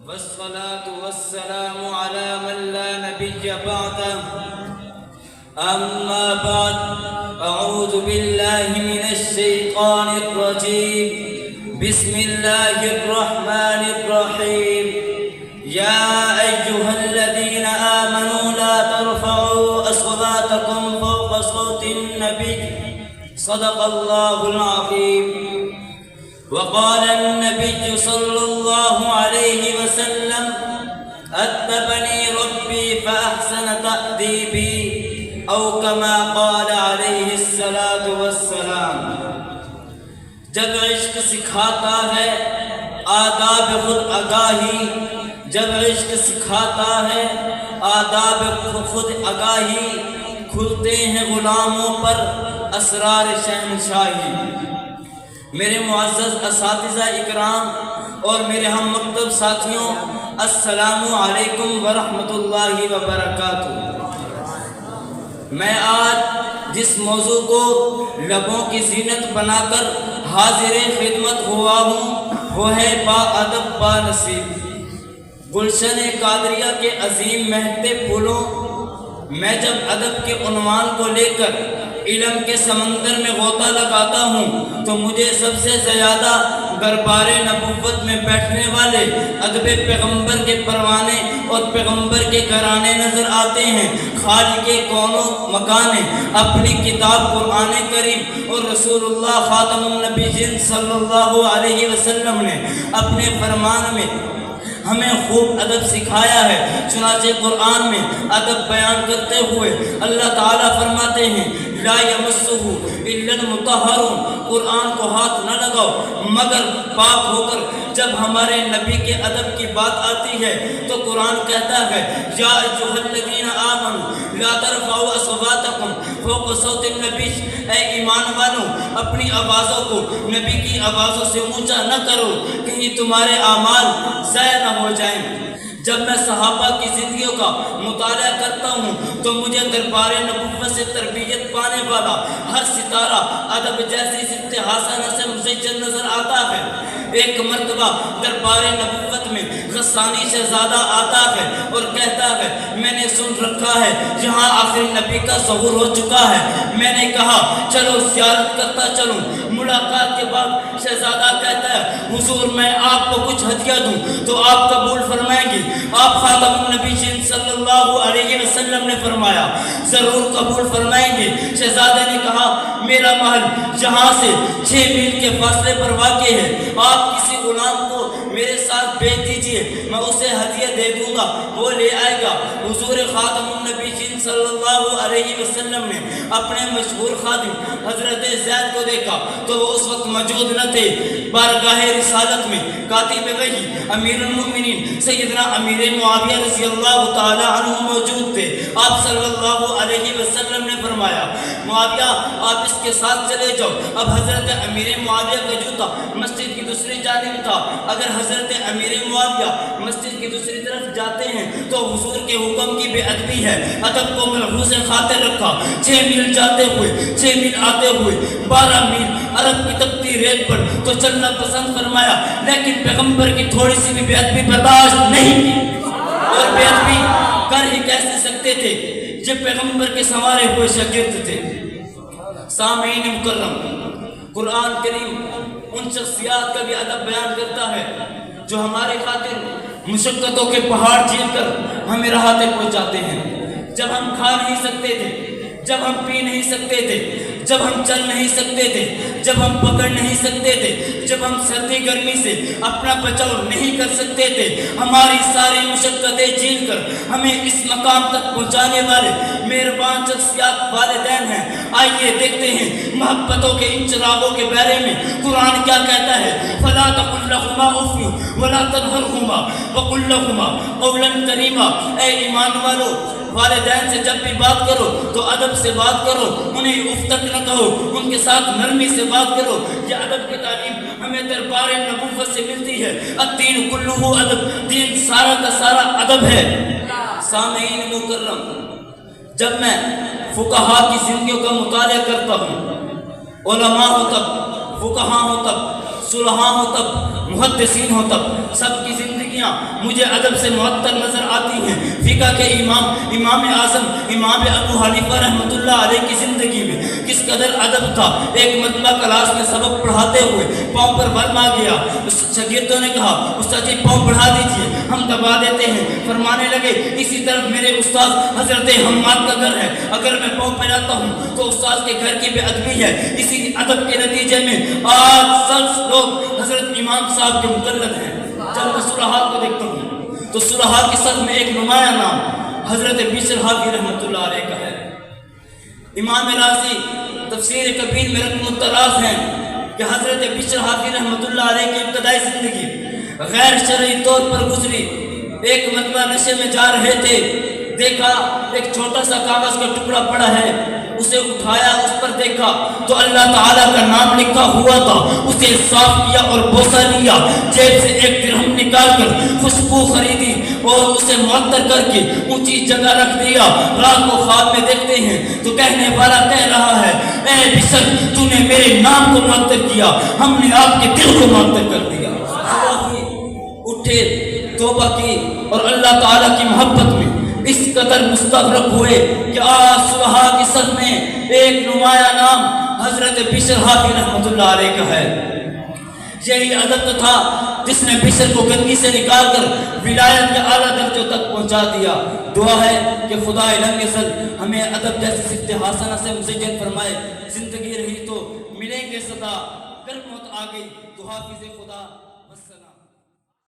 والصلاة والسلام على من لا نبي بعده أما بعد أعوذ بالله من الشيطان الرجيم بسم الله الرحمن الرحيم يا أيها الذين آمنوا لا ترفعوا أصواتكم فوق صوت النبي صدق الله العظيم وقال النبي صلى الله عليه وسلم أدبني ربي فأحسن تأديبي أو كما قال عليه الصلاة والسلام۔ جب عشق سکھاتا ہے آداب خود آگاہی، جب عشق سکھاتا ہے آداب خود آگاہی، کھلتے ہیں غلاموں پر اسرار شہنشاہی۔ میرے معزز اساتذہ اکرام اور میرے ہم مکتب ساتھیوں، السلام علیکم ورحمۃ اللہ وبرکاتہ۔ میں آج جس موضوع کو لبوں کی زینت بنا کر حاضر خدمت ہوا ہوں وہ ہے با ادب با نصیب۔ گلشن قادریہ کے عظیم مہکتے پھولوں میں جب ادب کے عنوان کو لے کر علم کے سمندر میں غوطہ لگاتا ہوں تو مجھے سب سے زیادہ دربار نبوت میں بیٹھنے والے ادب پیغمبر کے پروانے اور پیغمبر کے گھرانے نظر آتے ہیں۔ خالق کون و مکان اپنی کتاب قرآن کریم اور رسول اللہ خاتم النبیین صلی اللہ علیہ وسلم نے اپنے فرمان میں ہمیں خوب ادب سکھایا ہے۔ چنانچہ قرآن میں ادب بیان کرتے ہوئے اللہ تعالیٰ فرماتے ہیں لا یمسہ الا المطہرون، قرآن کو ہاتھ نہ لگاؤ مگر پاک ہو کر۔ جب ہمارے نبی کے ادب کی بات آتی ہے تو قرآن کہتا ہے یا ایھا الذین آمنوا لا ترفعوا اصواتکم فوق صوت النبی، اے ایمان والو اپنی آوازوں کو نبی کی آوازوں سے اونچا نہ کرو کہیں تمہارے اعمال ضائع نہ ہو جائیں۔ جب میں صحابہ کی زندگیوں کا مطالعہ کرتا ہوں تو مجھے دربار نبوت سے تربیت پانے والا ہر ستارہ ادب جیسی صفت حسنہ سے مزین نظر آتا ہے۔ ایک مرتبہ دربار نبوت میں غسانی شہزادہ آتا ہے اور کہتا ہے میں نے سن رکھا ہے یہاں آخری نبی کا ظہور ہو چکا ہے۔ میں نے کہا چلو زیارت کرتا چلوں۔ ملاقات کے بعد شہزادہ کہتا ہے حضور میں آپ کو کچھ ہدیہ دوں تو آپ قبول فرمائیں گی؟ آپ خاتم النبیین صلی اللہ علیہ وسلم نے فرمایا ضرور قبول فرمائیں گے۔ شہزادے نے کہا میرا محل یہاں سے 6 میل کے فاصلے پر واقع ہے، آپ کسی غلام کو میرے ساتھ بھیج دیجئے، میں اسے ہدیہ دے دوں گا، وہ لے آئے گا۔ حضور خاتم النبیین صلی اللہ علیہ وسلم نے اپنے مشہور خادم حضرت زید کو دیکھا تو وہ اس وقت موجود نہ تھے۔ بارگاہ رسالت میں کاتب وحی امیر المؤمنین سیدنا امیر معاویہ رضی اللہ تعالی عنہ موجود تھے۔ آپ صلی اللہ علیہ وسلم نے فرمایا معاویہ آپ اس کے ساتھ چلے جاؤ۔ اب حضرت امیر معاویہ کا جوتا مسجد کی دوسری جانب تھا۔ اگر حضرت امیر معاویہ مسجد کی دوسری طرف جاتے ہیں تو حضور کے حکم کی بے ادبی ہے۔ ادب کو ملحوظ خاطر رکھا۔ 6 میل جاتے ہوئے 6 میل آتے ہوئے 12 میل عرب کی تپتی ریت پر تو چلنا پسند فرمایا، لیکن پیغمبر کی تھوڑی سی بھی بے ادبی برداشت نہیں کی۔ اور بے ادبی کر ہی کیسے سکتے تھے جب پیغمبر کے سنوارے ہوئے شاگرد تھے۔ سامعین مکرم، قرآن کریم ان شخصیات کا بھی ادب بیان کرتا ہے جو ہمارے خاطر مشقتوں کے پہاڑ جھیل کر ہمیں راحتیں پہنچاتے ہیں۔ جب ہم کھا نہیں سکتے تھے، جب ہم پی نہیں سکتے تھے، جب ہم چل نہیں سکتے تھے، جب ہم پکڑ نہیں سکتے تھے، جب ہم سردی گرمی سے اپنا بچاؤ نہیں کر سکتے تھے، ہماری ساری مشقتیں جھیل کر ہمیں اس مقام تک پہنچانے والے مہربان شخصیات والدین ہیں۔ آئیے دیکھتے ہیں محبتوں کے ان چراغوں کے بارے میں قرآن کیا کہتا ہے۔ فلا تقل لهما اف ولا تنهرهما وقل لهما قولا کریما۔ اے ایمان والو والدین سے جب بھی بات کرو تو ادب سے بات کرو، انہیں اف تک نہ کہو، ان کے ساتھ نرمی سے بات کرو۔ یہ ادب کی تعلیم ہمیں دربار نبوت سے ملتی ہے۔ الدین کلہ ادب، دین سارا کا سارا ادب ہے۔ سامعین مکرم، جب میں فقہا کی زندگیوں کا مطالعہ کرتا ہوں، علماء ہوں تک، فقہا ہوں تک، صلحاء ہوں تب، محدثین ہوں تب، سب کی زندگیاں مجھے ادب سے معطر نظر آتی ہیں۔ فقہ کے امام اعظم امام ابو حنیفہ رحمۃ اللہ علیہ کی زندگی میں کس قدر ادب تھا۔ ایک مرتبہ کلاس میں سبق پڑھاتے ہوئے پاؤں پر بل آ گیا، شاگردوں نے کہا استاد جی پاؤں بڑھا دیجیے، ہم دبا دیتے ہیں۔ فرمانے لگے اسی طرف میرے استاد حضرت حماد کا گھر ہے، اگر میں پاؤں پھیلاتا ہوں تو استاد کے گھر کی بے ادبی ہے۔ اسی ادب کے نتیجے میں آج سب لوگ حضرت امام صاحب کے مقلد ہیں۔ جب میں صلحاء کو دیکھتا ہوں تو صلحاء کے سب میں ایک نمایاں نام حضرت بشر حافظ رحمۃ اللہ علیہ کا ہے۔ امام راضی تفسیر کبیر میں رقم الطلاق ہیں کہ حضرت بشر حافظ رحمۃ اللہ علیہ کی ابتدائی زندگی غیر شرعی طور پر گزری۔ ایک مرتبہ نشے میں جا رہے تھے، دیکھا ایک چھوٹا سا کاغذ کا ٹکڑا پڑا ہے، اسے اٹھایا، اس پر دیکھا تو اللہ تعالیٰ کا نام لکھا ہوا تھا۔ اسے صاف کیا اور بوسہ لیا، جیب سے 1 درہم نکال کر خوشبو خریدی اور اسے معطر کر کے اونچی جگہ رکھ دیا۔ رات کو خواب میں دیکھتے ہیں تو کہنے والا کہہ رہا ہے اے بشر تو نے میرے نام کو معطر کیا، ہم نے آپ کے دل کو معطر کر دیا۔ اٹھے، توبہ کی اور اللہ تعالیٰ کی محبت میں اس قدر مستغرق ہوئے کہ آج صلحاء کی صف میں ایک نمایاں نام حضرت بشر حافظ رحمۃ اللہ علیہ کا ہے۔ یہی ادب تو تھا جس نے بشر کو گندگی سے نکال کر ولایت کے اعلیٰ درجوں تک پہنچا دیا۔ دعا ہے کہ خدا لم یزل ہمیں ادب جیسی صفت حسنہ سے مزین فرمائے۔ زندگی رہی تو ملیں گے صدا، اگر موت آ گئی تو حافظ خدا